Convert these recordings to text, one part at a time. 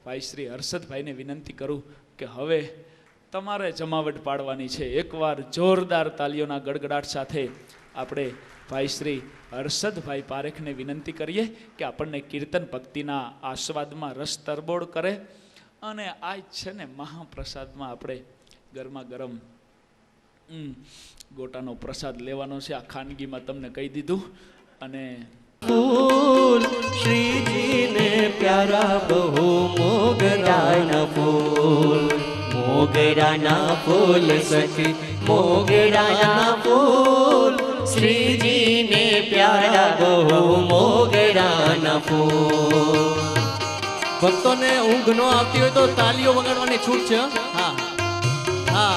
ભાઈ શ્રી હર્ષદભાઈને વિનંતી કરું કે હવે તમારે જમાવટ પાડવાની છે. એકવાર જોરદાર તાલીઓના ગડગડાટ સાથે આપણે ભાઈ શ્રી હર્ષદભાઈ પારેખને વિનંતી કરીએ કે આપણને કીર્તન ભક્તિના આસ્વાદમાં રસ તરબોળ કરે. અને આ છે ને મહાપ્રસાદમાં આપણે ગરમા ગરમ ગોટાનો પ્રસાદ લેવાનો છે. આ ખાનગીમાં તમને કહી દીધું. અને फूल श्री जी ने प्यारा बहु मोगरा फूल, मोगरा फूल सखी मोगरा फूल, श्री जी ने प्यारा बहु मोगरा फूल. ભક્તોને ઊંઘ ન આવતી હોય તો તાલીઓ વગાડવાની છૂટ છે. હા હા.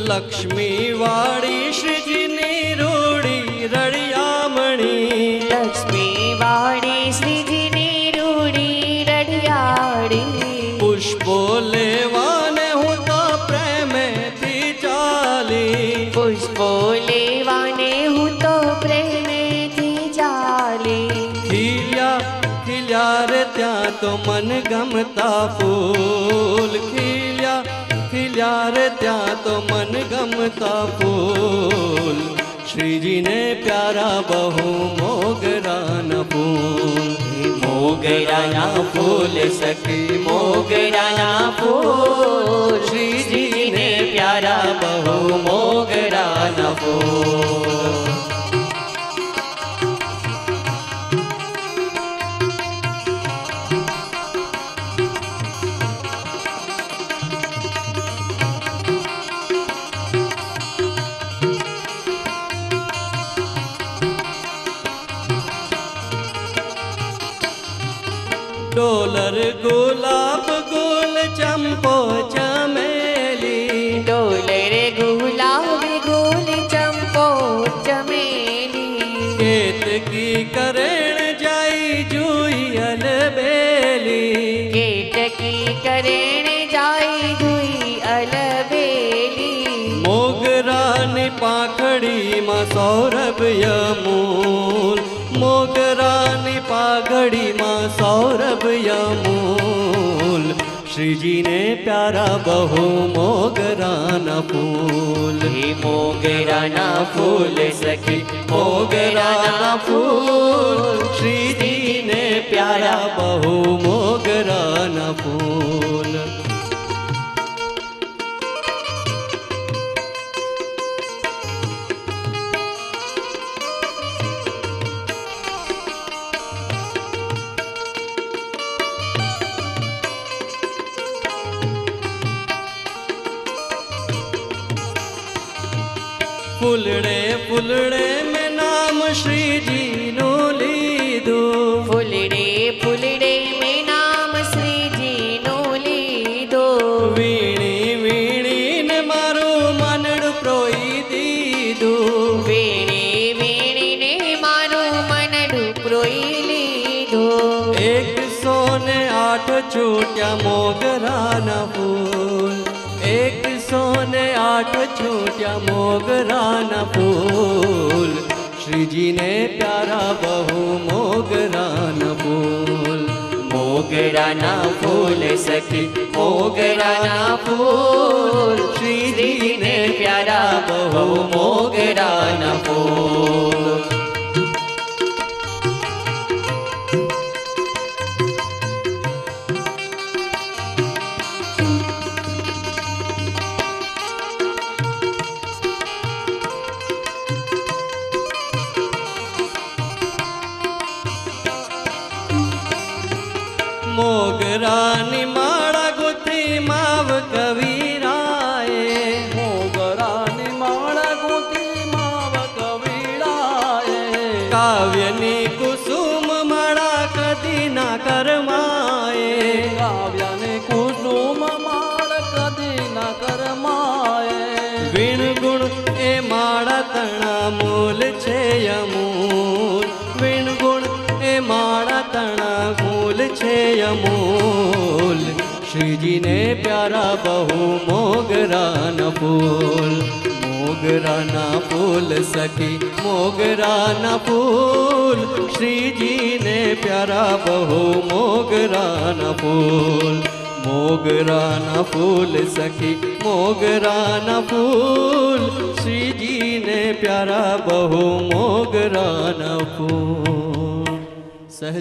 लक्ष्मी वाड़ी श्रीजी ने रूड़ी रड़ियामणी, लक्ष्मी वाड़ी श्रीजी ने रूड़ी रड़ियाड़ी. पुष्पो लेवाने हूँ तो प्रेम थी चाली, पुष्पो लेवाने हूँ तो प्रेम थी चाली. खिल्या खिल्या रे त्या तो मन गमता फूल, खिल्या खिल्या रे त्या तो मन गमता फूल. श्री जी ने प्यारा बहु मोगरा न फूल, मोगरा ना फूल सखी मोगरा ना फूल. श्री जी ने प्यारा बहु मोगरा न फूल. डोलर गुलाब गुल चंपो चमेली, डोलर गुलाब गुल चंपो चमेली. केतकी करण जाई जुई अलबेली, केतकी करण जाई जुई अलबेली. मोगरा ने पाखड़ी मा सौरभ यमूल, मोगरा ने पाघड़ी माँ सौरभ यमूल. श्री जी ने प्यारा बहु मोगरा न फूल, हे मोगरा ना फूल सखी मोगरा न फूल. श्री जी ने प्यारा बहु मोगरा न फूल. फुलड़े फुलड़े में नाम श्री जी नो लीधो, फुलड़े फुलड़े में नाम श्री जी नो लीधो. वीणी वीणी ने मारो मनड़ प्रोई दीधो, वीणी वीणी ने मारो मनडू प्रोई लीधो. 108 छूट्या मोगरा न फूल, 108 छूट्या मोगरा न फूल. श्री जी ने प्यारा बहु मोगरा न फूल, मोगरा ना फूल सखी मोगरा ना फूल. श्री जी ने प्यारा बहु मोगरा ना फूल. मोगरा निमाड़ा गुथी माव कवीराए, मोगरा निमाड़ा गुथी माव कवीराए. काव्यनी कुसुम माड़ा कदी ना करमाए, काव्यनी कुसुम माड़ कदी न करमाए. वीण गुण ए माड़ा तना मूल छे अमूल, वीण गुण ए माड़ा तना मूल छे अमूल. શ્રીજીને પ્યારા બહુ મોગરાના ફૂલ, મોગરાના ફૂલ સખી મોગરાના ફૂલ, શ્રીજીને પ્યારા બહુ મોગરાના ફૂલ, મોગરાના ફૂલ સખી મોગરાના ફૂલ, શ્રીજીને પ્યારા બહુ મોગરાના ફૂલ. સહજ